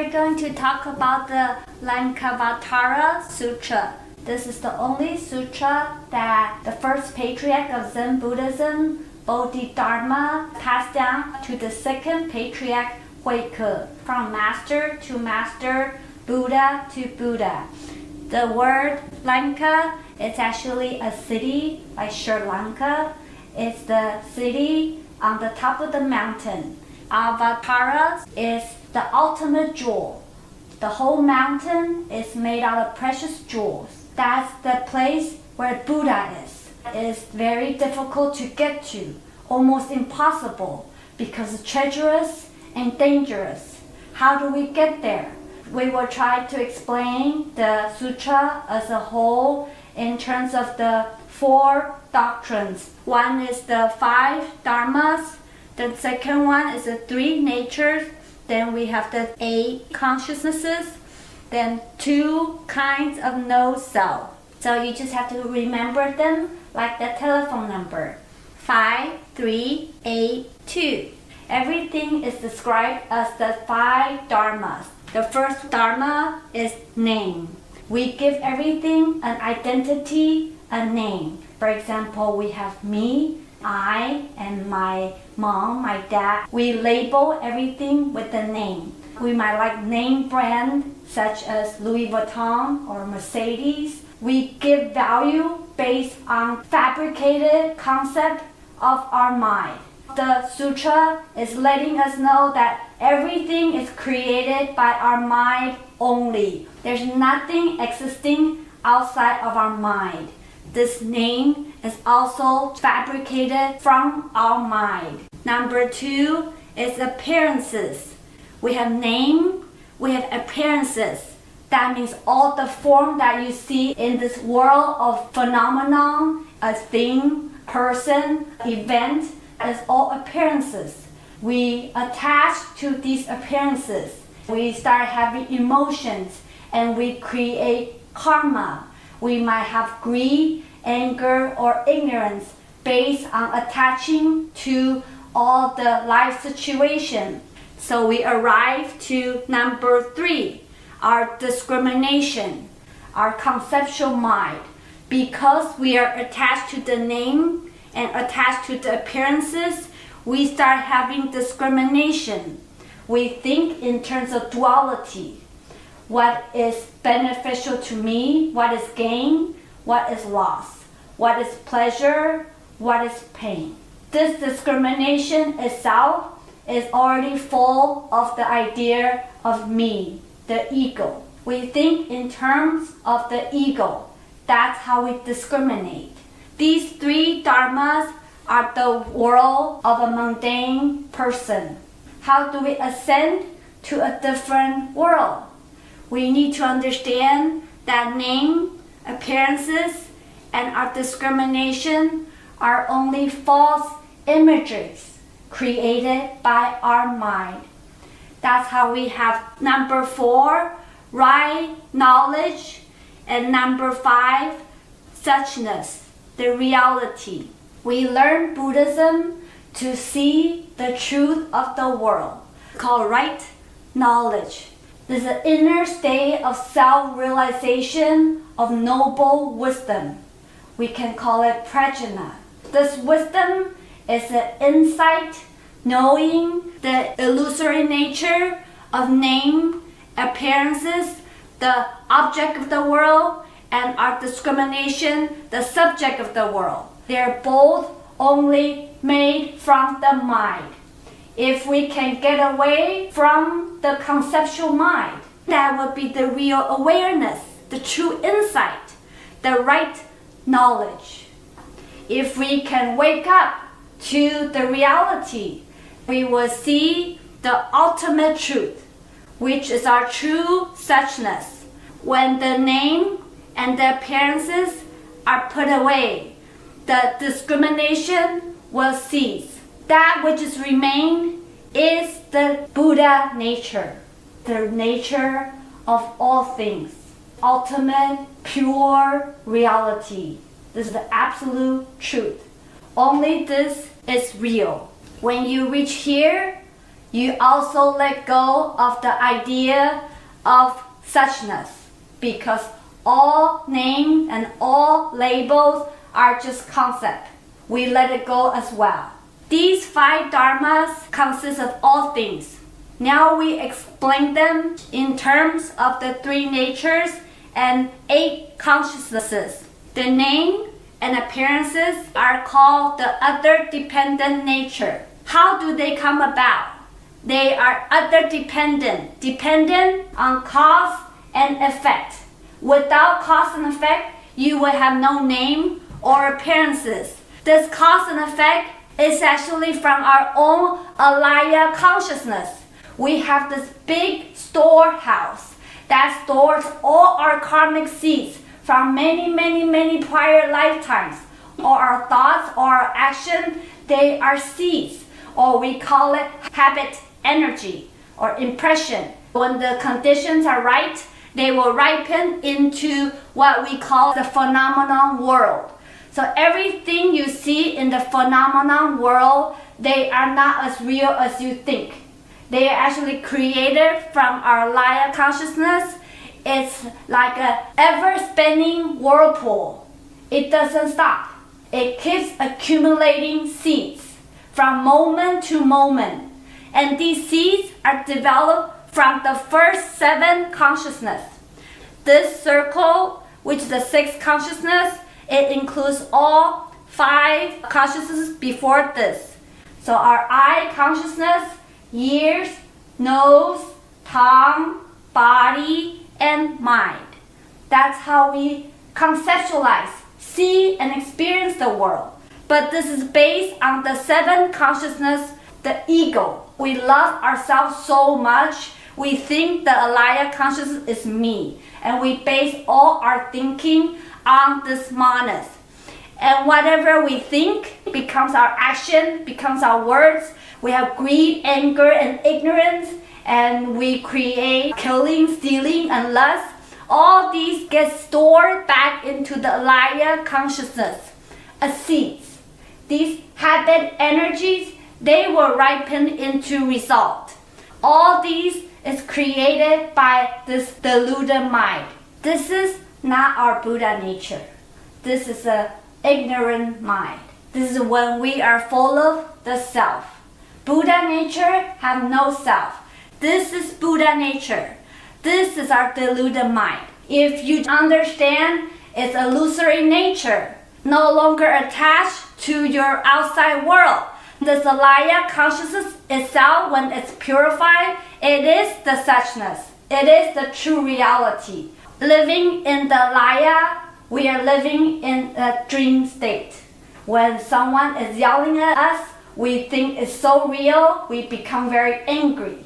we're going to talk about the Lankavatara Sutra. This is the only sutra that the first patriarch of Zen Buddhism, Bodhidharma, passed down to the second patriarch, Huike, from master to master, Buddha to Buddha. The word Lanka is actually a city like Sri Lanka. It's the city on the top of the mountain. Avatara is the ultimate jewel. The whole mountain is made out of precious jewels. That's the place where Buddha is. It is very difficult to get to, almost impossible, because it's treacherous and dangerous. How do we get there? We will try to explain the sutra as a whole in terms of the 4 doctrines. One is the 5 Dharmas. The second one is the 3 natures. Then we have the 8 consciousnesses. Then 2 kinds of no-self. So you just have to remember them like the telephone number. 5382. Everything is described as the 5 Dharmas. The first Dharma is name. We give everything an identity, a name. For example, we have me, I, and my mom, my dad. We label everything with a name. We might like name brand such as Louis Vuitton or Mercedes. We give value based on fabricated concept of our mind. The sutra is letting us know that everything is created by our mind only. There's nothing existing outside of our mind. This name is also fabricated from our mind. Number 2 is appearances. We have name, we have appearances. That means all the form that you see in this world of phenomenon, a thing, person, event, is all appearances. We attach to these appearances. We start having emotions and we create karma. We might have greed, anger, or ignorance based on attaching to all the life situation. So we arrive to number 3, our discrimination, our conceptual mind. Because we are attached to the name and attached to the appearances, we start having discrimination. We think in terms of duality. What is beneficial to me? What is gain? What is loss? What is pleasure? What is pain? This discrimination itself is already full of the idea of me, the ego. We think in terms of the ego. That's how we discriminate. These 3 dharmas are the world of a mundane person. How do we ascend to a different world? We need to understand that name, appearances, and our discrimination are only false images created by our mind. That's how we have number 4, right knowledge, and number 5, Suchness, the reality. We learn Buddhism to see the truth of the world, called right knowledge. This is an inner state of self-realization of noble wisdom. We can call it prajna. This wisdom is an insight, knowing the illusory nature of name, appearances, the object of the world, and our discrimination, the subject of the world. They're both only made from the mind. If we can get away from the conceptual mind, that would be the real awareness, the true insight, the right knowledge. If we can wake up to the reality, we will see the ultimate truth, which is our true suchness. When the name and the appearances are put away, the discrimination will cease. That which is remain is the Buddha nature, the nature of all things, ultimate, pure reality. This is the absolute truth. Only this is real. When you reach here, you also let go of the idea of suchness, because all names and all labels are just concepts. We let it go as well. These 5 dharmas consist of all things. Now we explain them in terms of the 3 natures and 8 consciousnesses. The name and appearances are called the other dependent nature. How do they come about? They are other dependent, dependent on cause and effect. Without cause and effect, you will have no name or appearances. This cause and effect is actually from our own alaya consciousness. We have this big storehouse that stores all our karmic seeds from many prior lifetimes. Or our thoughts or our action, they are seeds, or we call it habit energy or impression. When the conditions are right, they will ripen into what we call the phenomenon world. So everything you see in the phenomenon world, they are not as real as you think. They are actually created from our Laya consciousness. It's like an ever-spinning whirlpool. It doesn't stop. It keeps accumulating seeds from moment to moment. And these seeds are developed from the first 7 consciousness. This circle, which is the 6th consciousness, it includes all 5 consciousnesses before this. So our eye consciousness, ears, nose, tongue, body, and mind. That's how we conceptualize, see, and experience the world. But this is based on the 7 consciousness, the ego. We love ourselves so much, we think the alaya consciousness is me. And we base all our thinking on this manas. And whatever we think becomes our action, becomes our words. We have greed, anger, and ignorance, and we create killing, stealing, and lust. All these get stored back into the alaya consciousness as seeds. These habit energies, they will ripen into result. All these is created by this deluded mind. This is not our Buddha nature. This is an ignorant mind. This is when we are full of the self. Buddha nature have no self. This is Buddha nature. This is our deluded mind. If you understand its illusory nature, no longer attached to your outside world, this alaya consciousness itself, when it's purified, it is the suchness. It is the true reality. Living in the alaya, we are living in a dream state. When someone is yelling at us, we think it's so real, we become very angry.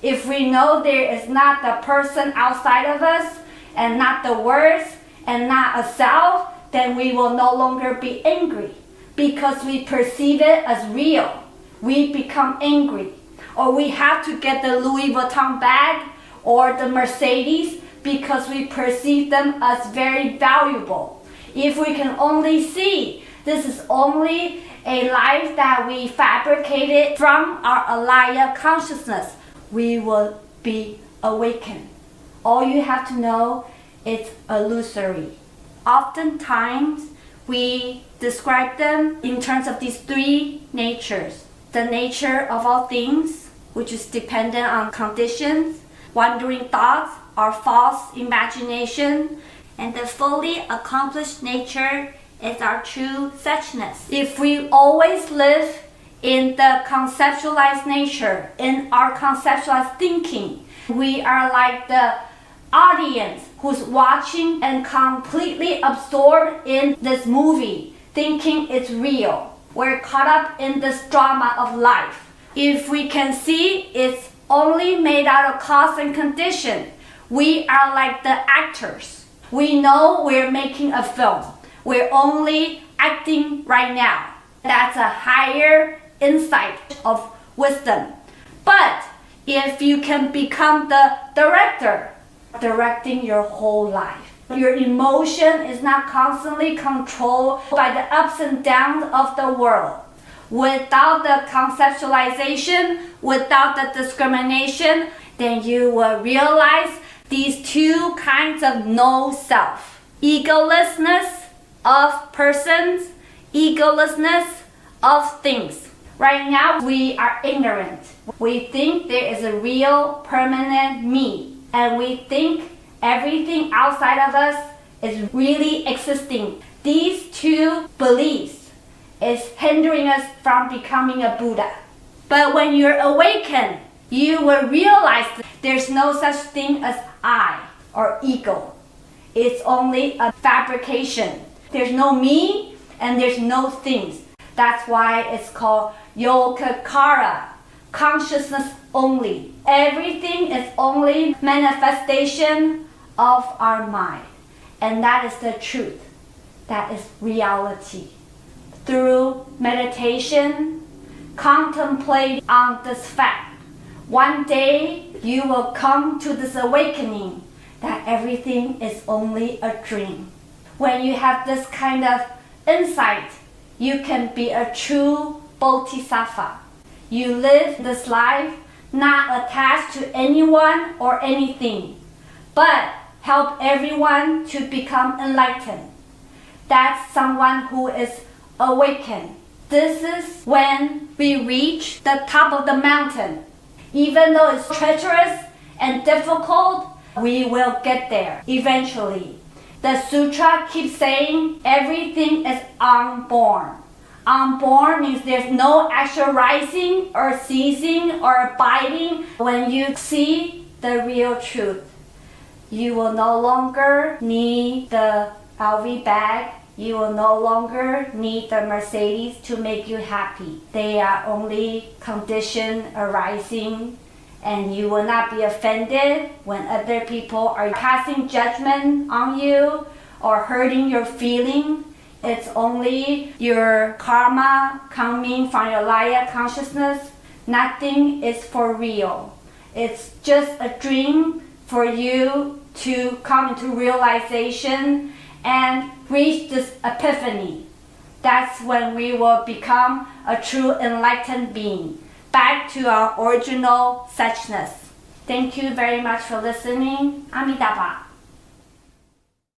If we know there is not the person outside of us, and not the words, and not a self, then we will no longer be angry. Because we perceive it as real, we become angry. Or we have to get the Louis Vuitton bag or the Mercedes because we perceive them as very valuable. If we can only see this is only a life that we fabricated from our alaya consciousness, we will be awakened. All you have to know is illusory. Oftentimes, we describe them in terms of these 3 natures. The nature of all things, which is dependent on conditions, wandering thoughts, or false imagination, and the fully accomplished nature is our true suchness. If we always live in the conceptualized nature, in our conceptualized thinking, we are like the audience who's watching and completely absorbed in this movie, thinking it's real. We're caught up in this drama of life. If we can see it's only made out of cause and condition, we are like the actors. We know we're making a film. We're only acting right now. That's a higher insight of wisdom. But if you can become the director, directing your whole life, your emotion is not constantly controlled by the ups and downs of the world. without the conceptualization, without the discrimination, then you will realize these two kinds of no self. Egolessness of persons, egolessness of things. Right now, we are ignorant. We think there is a real, permanent me. And we think everything outside of us is really existing. These two beliefs is hindering us from becoming a Buddha. But when you're awakened, you will realize that there's no such thing as I or ego. It's only a fabrication. There's no me and there's no things. That's why it's called yogacara, consciousness only. Everything is only manifestation of our mind. And that is the truth. That is reality. Through meditation, contemplate on this fact. One day you will come to this awakening that everything is only a dream. When you have this kind of insight, you can be a true bodhisattva. You live this life not attached to anyone or anything, but help everyone to become enlightened. That's someone who is awakened. This is when we reach the top of the mountain. Even though it's treacherous and difficult, we will get there eventually. The sutra keeps saying everything is unborn. Unborn means there's no actual rising or ceasing or abiding. When you see the real truth, you will no longer need the LV bag. You will no longer need the Mercedes to make you happy. They are only conditioned arising, and you will not be offended when other people are passing judgment on you or hurting your feeling. It's only your karma coming from your Laya consciousness. Nothing is for real. It's just a dream for you to come into realization and reach this epiphany. That's when we will become a true enlightened being, back to our original suchness. Thank you very much for listening. Amitabha.